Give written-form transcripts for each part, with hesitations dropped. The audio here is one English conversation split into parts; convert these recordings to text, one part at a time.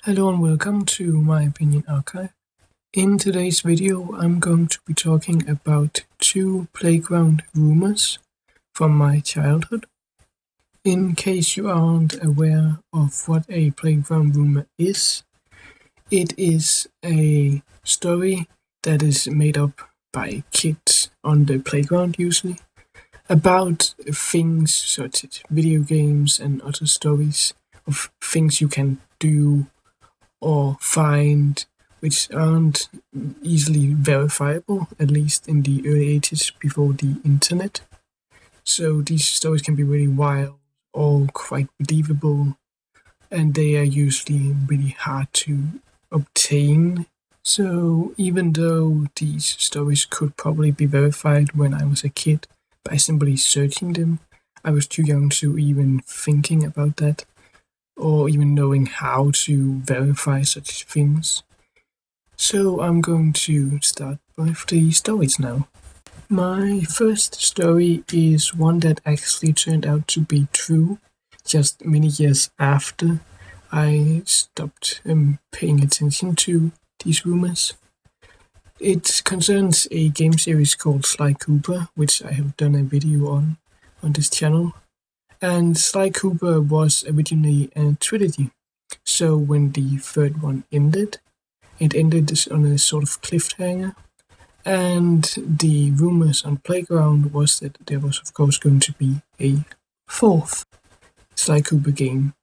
Hello and welcome to My Opinion Archive. In today's video, I'm going to be talking about 2 playground rumors from my childhood. In case you aren't aware of what a playground rumor is, it is a story that is made up by kids on the playground usually, about things such as video games and other stories of things you can do or find which aren't easily verifiable, at least in the early 80s before the internet. So these stories can be really wild or quite believable, and they are usually really hard to obtain. So even though these stories could probably be verified when I was a kid by simply searching them, I was too young to even thinking about that, or even knowing how to verify such things. So I'm going to start with the stories now. My first story is one that actually turned out to be true just many years after I stopped paying attention to these rumors. It concerns a game series called Sly Cooper, which I have done a video on this channel. And Sly Cooper was originally a trilogy, so when the third one ended, it ended on a sort of cliffhanger, and the rumors on Playground was that there was of course going to be a fourth Sly Cooper game.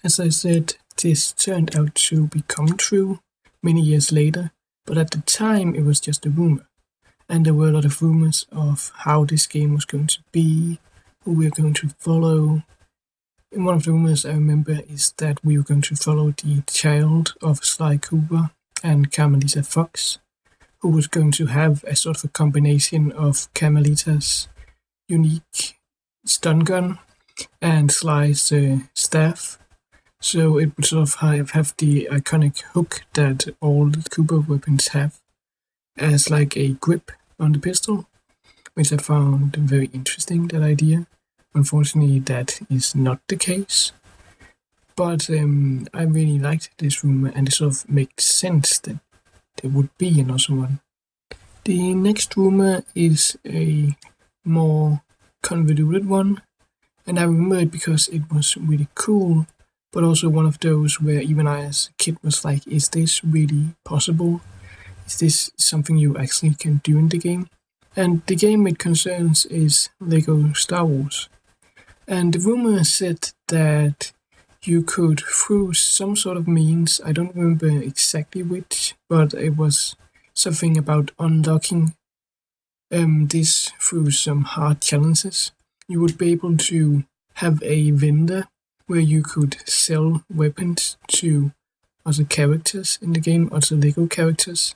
As I said, this turned out to become true many years later, but at the time it was just a rumor, and there were a lot of rumors of how this game was going to be, who we are going to follow. And one of the rumors I remember is that we were going to follow the child of Sly Cooper and Carmelita Fox, who was going to have a sort of a combination of Carmelita's unique stun gun and Sly's staff. So it would sort of have the iconic hook that all the Cooper weapons have as like a grip on the pistol, which I found very interesting, that idea. Unfortunately, that is not the case. But I really liked this rumor, and it sort of makes sense that there would be another one. The next rumor is a more convoluted one, and I remember it because it was really cool, but also one of those where even I as a kid was like, is this really possible? Is this something you actually can do in the game? And the game it concerns is Lego Star Wars. And the rumor said that you could, through some sort of means, I don't remember exactly which, but it was something about unlocking this through some hard challenges. You would be able to have a vendor where you could sell weapons to other characters in the game, other Lego characters.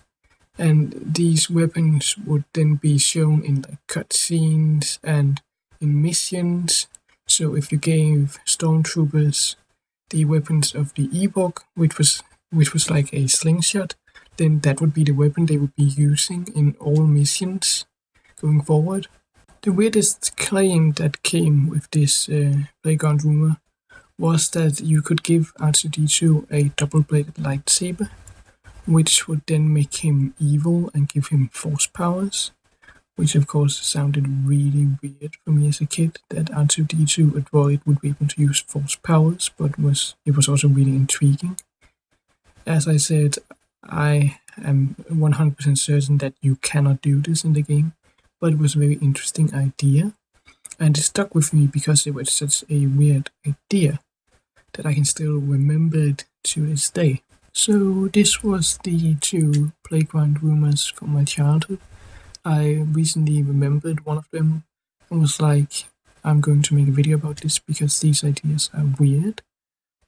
And these weapons would then be shown in like cutscenes and in missions. So if you gave stormtroopers the weapons of the Ewok, which was like a slingshot, then that would be the weapon they would be using in all missions going forward. The weirdest claim that came with this Playground rumor was that you could give R2-D2 a double-bladed lightsaber, which would then make him evil and give him force powers, which of course sounded really weird for me as a kid, that R2-D2, a droid, would be able to use force powers, but it was also really intriguing. As I said, I am 100% certain that you cannot do this in the game, but it was a very interesting idea, and it stuck with me because it was such a weird idea that I can still remember it to this day. So this was the 2 Playground rumors from my childhood. I recently remembered one of them and was like, I'm going to make a video about this because these ideas are weird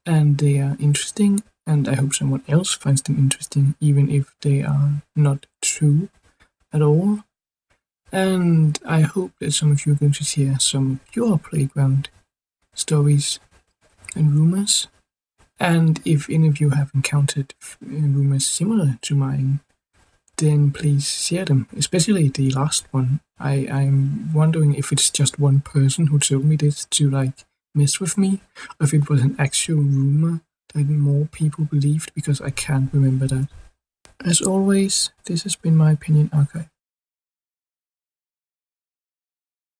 and they are interesting, and I hope someone else finds them interesting even if they are not true at all. And I hope that some of you are going to share some of your playground stories and rumors. And if any of you have encountered rumors similar to mine, then please share them, especially the last one. I'm wondering if it's just one person who told me this to like mess with me, or if it was an actual rumor that more people believed, because I can't remember that. As always, this has been my opinion archive.